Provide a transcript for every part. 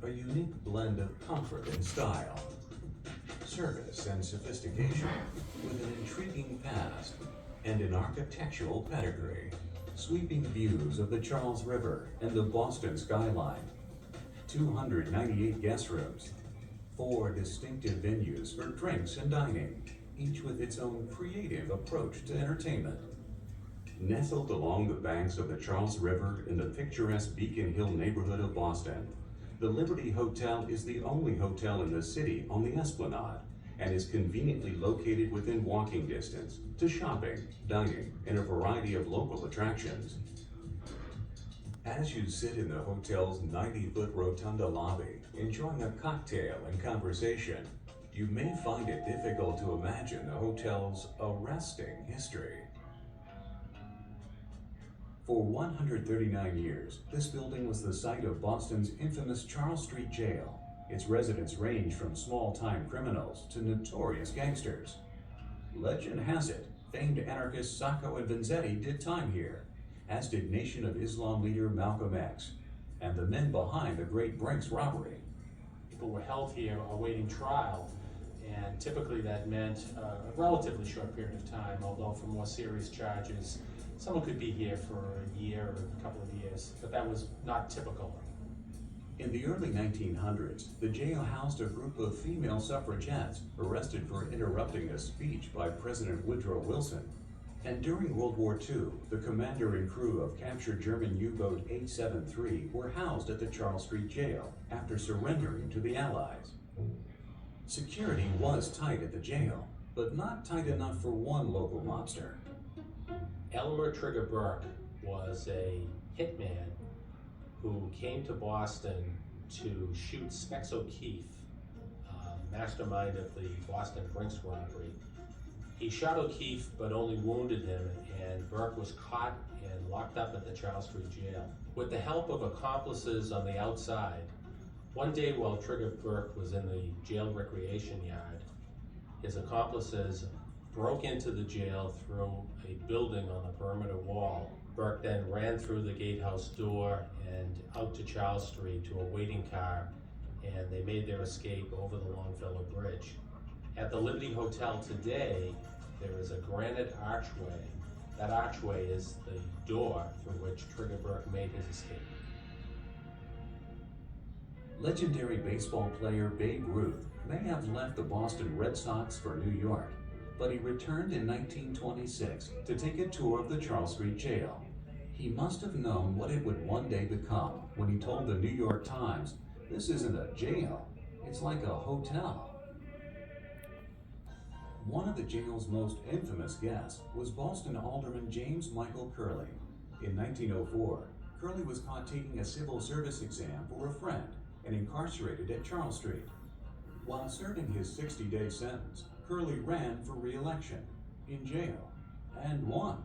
a unique blend of comfort and style, service and sophistication, with an intriguing past and an architectural pedigree. Sweeping views of the Charles River and the Boston skyline, 298 guest rooms, 4 distinctive venues for drinks and dining, each with its own creative approach to entertainment. Nestled along the banks of the Charles River in the picturesque Beacon Hill neighborhood of Boston, the Liberty Hotel is the only hotel in the city on the Esplanade and is conveniently located within walking distance to shopping, dining, and a variety of local attractions. As you sit in the hotel's 90-foot rotunda lobby, enjoying a cocktail and conversation, you may find it difficult to imagine the hotel's arresting history. For 139 years, this building was the site of Boston's infamous Charles Street Jail. Its residents range from small-time criminals to notorious gangsters. Legend has it, famed anarchists Sacco and Vanzetti did time here, as did Nation of Islam leader Malcolm X, and the men behind the Great Brinks robbery. People were held here awaiting trial, and typically that meant a relatively short period of time, although for more serious charges, someone could be here for a year or a couple of years, but that was not typical. In the early 1900s, the jail housed a group of female suffragettes arrested for interrupting a speech by President Woodrow Wilson. And during World War II, the commander and crew of captured German U-boat 873 were housed at the Charles Street Jail after surrendering to the Allies. Security was tight at the jail, but not tight enough for one local mobster. Elmer Trigger Burke was a hitman who came to Boston to shoot Specs O'Keefe, mastermind of the Boston Brinks robbery. He shot O'Keefe but only wounded him, and Burke was caught and locked up at the Charles Street Jail. With the help of accomplices on the outside, one day while Trigger Burke was in the jail recreation yard, his accomplices broke into the jail through a building on the perimeter wall. Burke then ran through the gatehouse door and out to Charles Street to a waiting car, and they made their escape over the Longfellow Bridge. At the Liberty Hotel today, there is a granite archway. That archway is the door through which Trigger Burke made his escape. Legendary baseball player Babe Ruth may have left the Boston Red Sox for New York, but he returned in 1926 to take a tour of the Charles Street Jail. He must have known what it would one day become when he told the New York Times, "This isn't a jail, it's like a hotel." One of the jail's most infamous guests was Boston Alderman James Michael Curley. In 1904, Curley was caught taking a civil service exam for a friend and incarcerated at Charles Street. While serving his 60-day sentence, Curley ran for re-election in jail and won.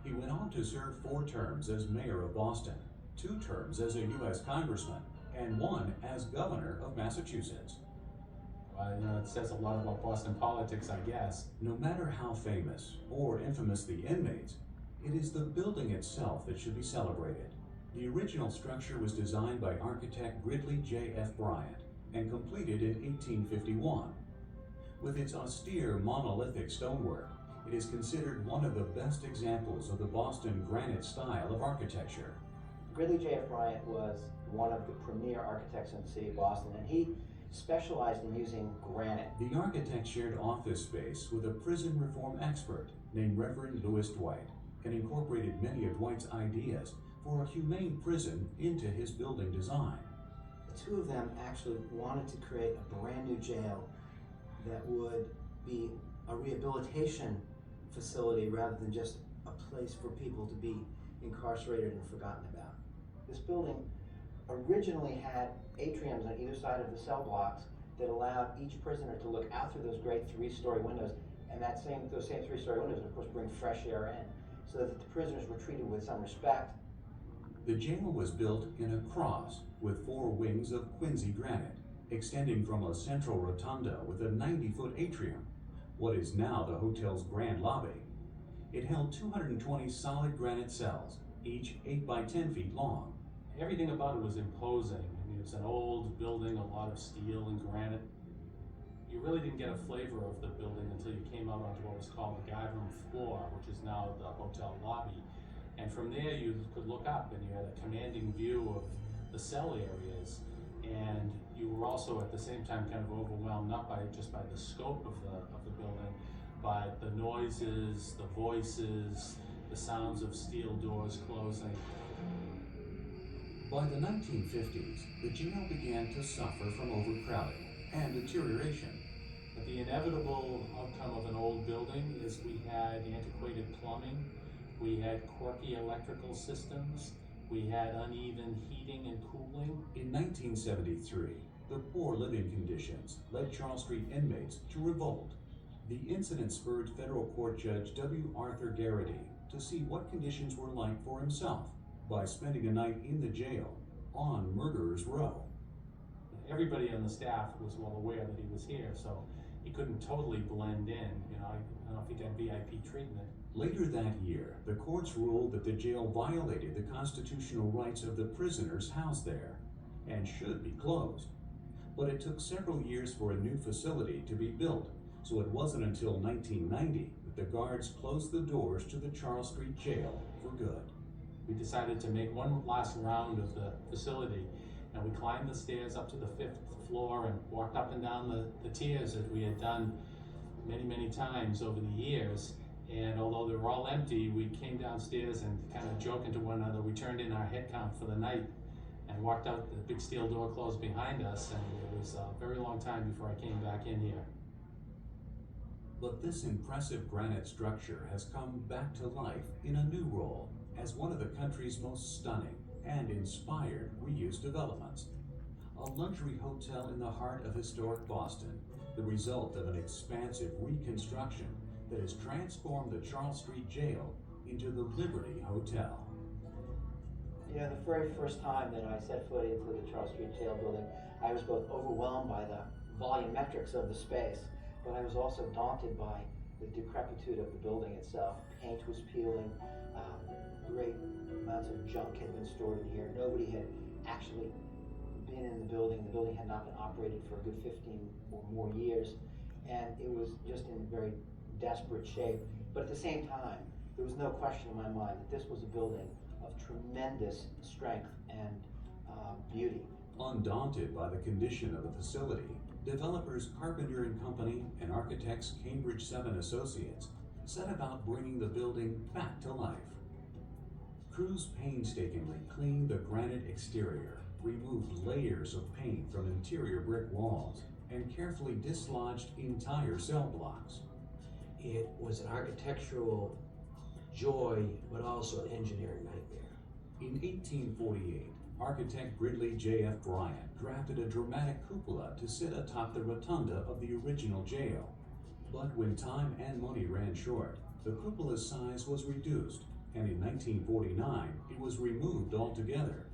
He went on to serve 4 terms as mayor of Boston, 2 terms as a U.S. congressman, and 1 as governor of Massachusetts. Well, it says a lot about Boston politics, I guess. No matter how famous or infamous the inmates, it is the building itself that should be celebrated. The original structure was designed by architect Gridley J. F. Bryant and completed in 1851. With its austere monolithic stonework, it is considered one of the best examples of the Boston granite style of architecture. Gridley J. F. Bryant was one of the premier architects in the city of Boston, and he specialized in using granite. The architect shared office space with a prison reform expert named Reverend Louis Dwight and incorporated many of Dwight's ideas for a humane prison into his building design. The 2 of them actually wanted to create a brand new jail that would be a rehabilitation facility rather than just a place for people to be incarcerated and forgotten about. This building originally had atriums on either side of the cell blocks that allowed each prisoner to look out through those great 3-story windows, and those same 3-story windows of course bring fresh air in, so that the prisoners were treated with some respect. The jail was built in a cross with 4 wings of Quincy granite, extending from a central rotunda with a 90-foot atrium, what is now the hotel's grand lobby. It held 220 solid granite cells, each 8 by 10 feet long. Everything about it was imposing. I It was an old building, a lot of steel and granite. You really didn't get a flavor of the building until you came out onto what was called the guard room floor, which is now the hotel lobby. And from there you could look up and you had a commanding view of the cell areas. And you were also at the same time kind of overwhelmed, not by just by the scope of the building, but the noises, the voices, the sounds of steel doors closing. By the 1950s, the jail began to suffer from overcrowding and deterioration. But the inevitable outcome of an old building is we had antiquated plumbing, we had quirky electrical systems, we had uneven heating and cooling. In 1973, the poor living conditions led Charles Street inmates to revolt. The incident spurred federal court judge W. Arthur Garrity to see what conditions were like for himself by spending a night in the jail on Murderers Row. Everybody on the staff was well aware that he was here, so he couldn't totally blend in. I don't know if he got VIP treatment. Later that year, the courts ruled that the jail violated the constitutional rights of the prisoners housed there and should be closed. But it took several years for a new facility to be built, so it wasn't until 1990 that the guards closed the doors to the Charles Street Jail for good. We decided to make one last round of the facility, and we climbed the stairs up to the 5th floor and walked up and down the tiers as we had done many times over the years. And although they were all empty, we came downstairs and kind of joking to one another, we turned in our head count for the night and walked out. The big steel door closed behind us, and it was a very long time before I came back in here. But this impressive granite structure has come back to life in a new role as one of the country's most stunning and inspired reuse developments. A luxury hotel in the heart of historic Boston, the result of an expansive reconstruction that has transformed the Charles Street Jail into the Liberty Hotel. The very first time that I set foot into the Charles Street Jail building, I was both overwhelmed by the volumetrics of the space, but I was also daunted by the decrepitude of the building itself. Paint was peeling, great amounts of junk had been stored in here. Nobody had actually been in the building. The building had not been operated for a good 15 or more years, and it was just in very desperate shape. But at the same time, there was no question in my mind that this was a building of tremendous strength and beauty. Undaunted by the condition of the facility, developers Carpenter and Company and architects Cambridge 7 Associates set about bringing the building back to life. Crews painstakingly cleaned the granite exterior, removed layers of paint from interior brick walls, and carefully dislodged entire cell blocks. It was an architectural joy, but also an engineering nightmare. In 1848, architect Gridley J.F. Bryant drafted a dramatic cupola to sit atop the rotunda of the original jail. But when time and money ran short, the cupola's size was reduced, and in 1949, it was removed altogether.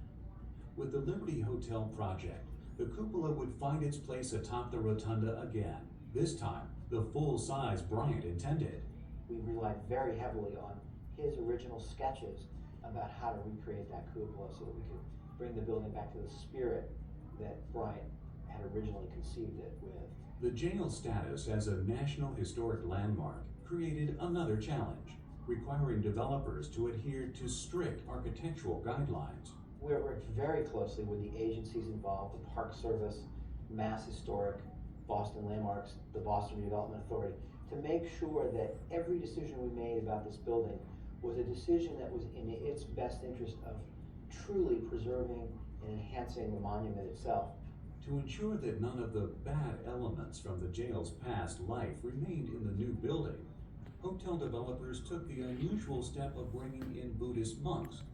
With the Liberty Hotel project, the cupola would find its place atop the rotunda again, this time the full size Bryant intended. We relied very heavily on his original sketches about how to recreate that cupola so that we could bring the building back to the spirit that Bryant had originally conceived it with. The jail's status as a National Historic Landmark created another challenge, requiring developers to adhere to strict architectural guidelines. We worked very closely with the agencies involved, the Park Service, Mass Historic, Boston Landmarks, the Boston Redevelopment Authority, to make sure that every decision we made about this building was a decision that was in its best interest of truly preserving and enhancing the monument itself. To ensure that none of the bad elements from the jail's past life remained in the new building, hotel developers took the unusual step of bringing in Buddhist monks